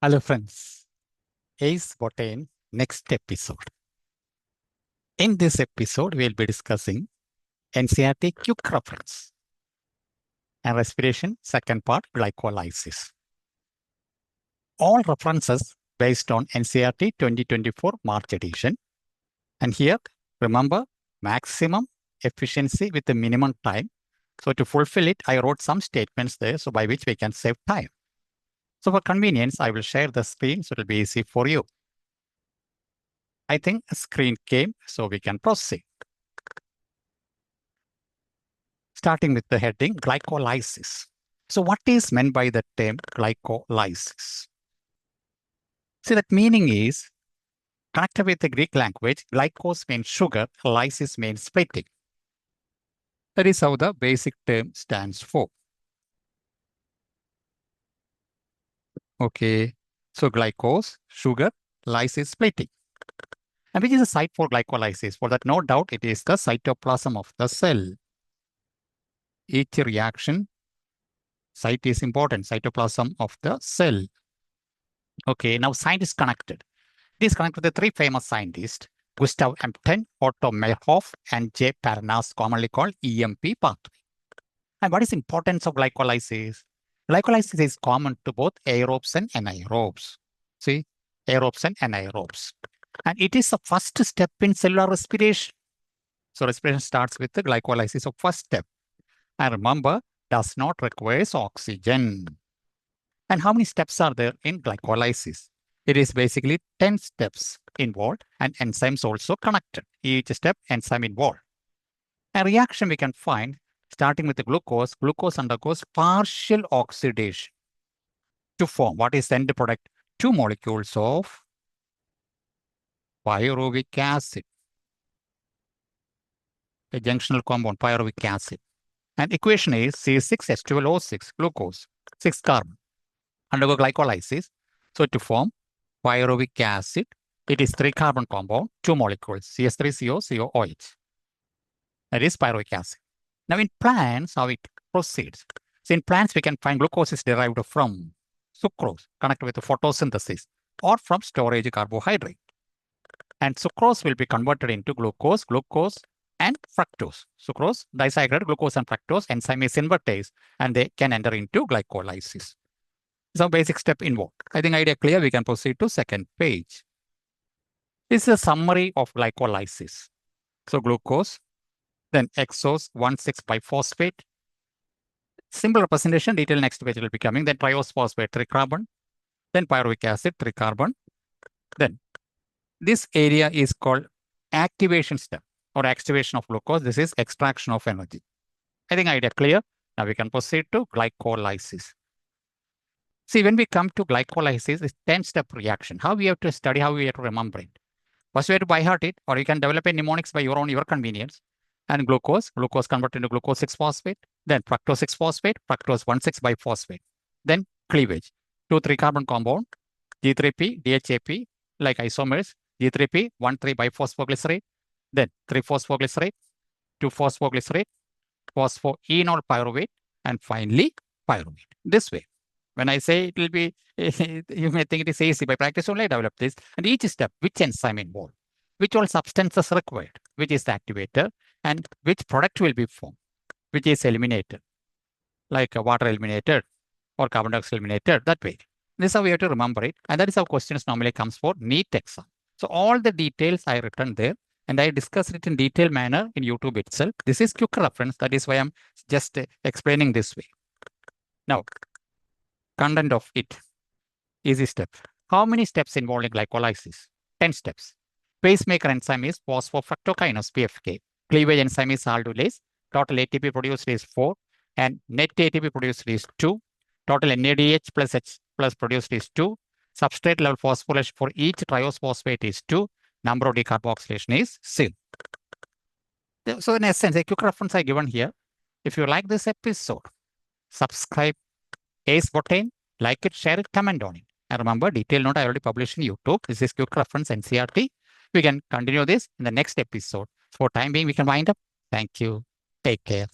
Hello friends, Ace Botane next episode. In this episode, we'll be discussing NCERT quick reference and respiration, second part, glycolysis. All references based on NCERT 2024 March edition. And here, remember, maximum efficiency with the minimum time. So to fulfill it, I wrote some statements there, so by which we can save time. So for convenience, I will share the screen, so it will be easy for you. I think a screen came, so we can proceed. Starting with the heading, glycolysis. So what is meant by the term glycolysis? See, that meaning is, connected with the Greek language, glykos means sugar, lysis means splitting. That is how the basic term stands for. Okay, so glykos, sugar, lysis, splitting. And which is the site for glycolysis? For that, no doubt, it is the cytoplasm of the cell. Each reaction site is important, cytoplasm of the cell. Okay, now science is connected. It is connected with the three famous scientists, Gustav Embden, Otto Meyerhof, and J. Parnas, commonly called EMP pathway. And what is importance of glycolysis? Glycolysis is common to both aerobes and anaerobes. See, aerobes and anaerobes. And it is the first step in cellular respiration. So respiration starts with the glycolysis of first step. And remember, does not require oxygen. And how many steps are there in glycolysis? It is basically 10 steps involved and enzymes also connected. Each step, enzyme involved. A reaction we can find, starting with the glucose, glucose undergoes partial oxidation to form what is the end product? 2 molecules of pyruvic acid, a junctional compound, pyruvic acid. And equation is C6H12O6, glucose, 6 carbon, undergo glycolysis. So to form pyruvic acid, it is 3 carbon compound, 2 molecules, CH3CO, COOH. That is pyruvic acid. Now in plants, how it proceeds? So in plants, we can find glucose is derived from sucrose, connected with the photosynthesis, or from storage carbohydrate. And sucrose will be converted into glucose, and fructose. Sucrose, disaccharide, glucose, and fructose, enzyme is invertase, and they can enter into glycolysis. So basic step involved. I think idea clear, we can proceed to second page. This is a summary of glycolysis. So glucose, then exose 1,6-biphosphate. Simple representation, detail next page will be coming. Then triose phosphate, 3 carbon. Then pyruvic acid, 3 carbon. Then this area is called activation step or activation of glucose. This is extraction of energy. I think idea clear. Now we can proceed to glycolysis. See, when we come to glycolysis, it's 10-step reaction. How we have to study, how we have to remember it. First, we have to by heart it, or you can develop a mnemonics by your convenience. And glucose converted into glucose 6-phosphate, then fructose 6-phosphate, fructose 1,6-biphosphate. Then cleavage, 2,3 carbon compound, G3P, DHAP, like isomers, G3P, 1,3-biphosphoglycerate, then 3-phosphoglycerate, 2-phosphoglycerate, phosphoenol pyruvate, and finally pyruvate. This way. When I say it will be, you may think it is easy. By practice only, I develop this. And each step, which enzyme involved, which all substances required, which is the activator, and which product will be formed, which is eliminated, like water eliminated or carbon dioxide eliminated, that way. This is how we have to remember it. And that is how questions normally comes for NEET exam. So all the details I written there, and I discussed it in detailed manner in YouTube itself. This is quick reference. That is why I'm just explaining this way. Now, content of it. Easy step. How many steps involved in glycolysis? 10 steps. Pacemaker enzyme is phosphofructokinase, PFK. Cleavage enzyme is aldolase. Total ATP produced is 4. And net ATP produced is 2. Total NADH plus H plus produced is 2. Substrate level phosphorylation for each triose phosphate is 2. Number of decarboxylation is 0. So in essence, a quick reference I given here. If you like this episode, subscribe Ace Botane, like it, share it, comment on it. And remember, detailed note I already published in YouTube. This is quick reference NCERT. We can continue this in the next episode. For time being, we can wind up. Thank you. Take care.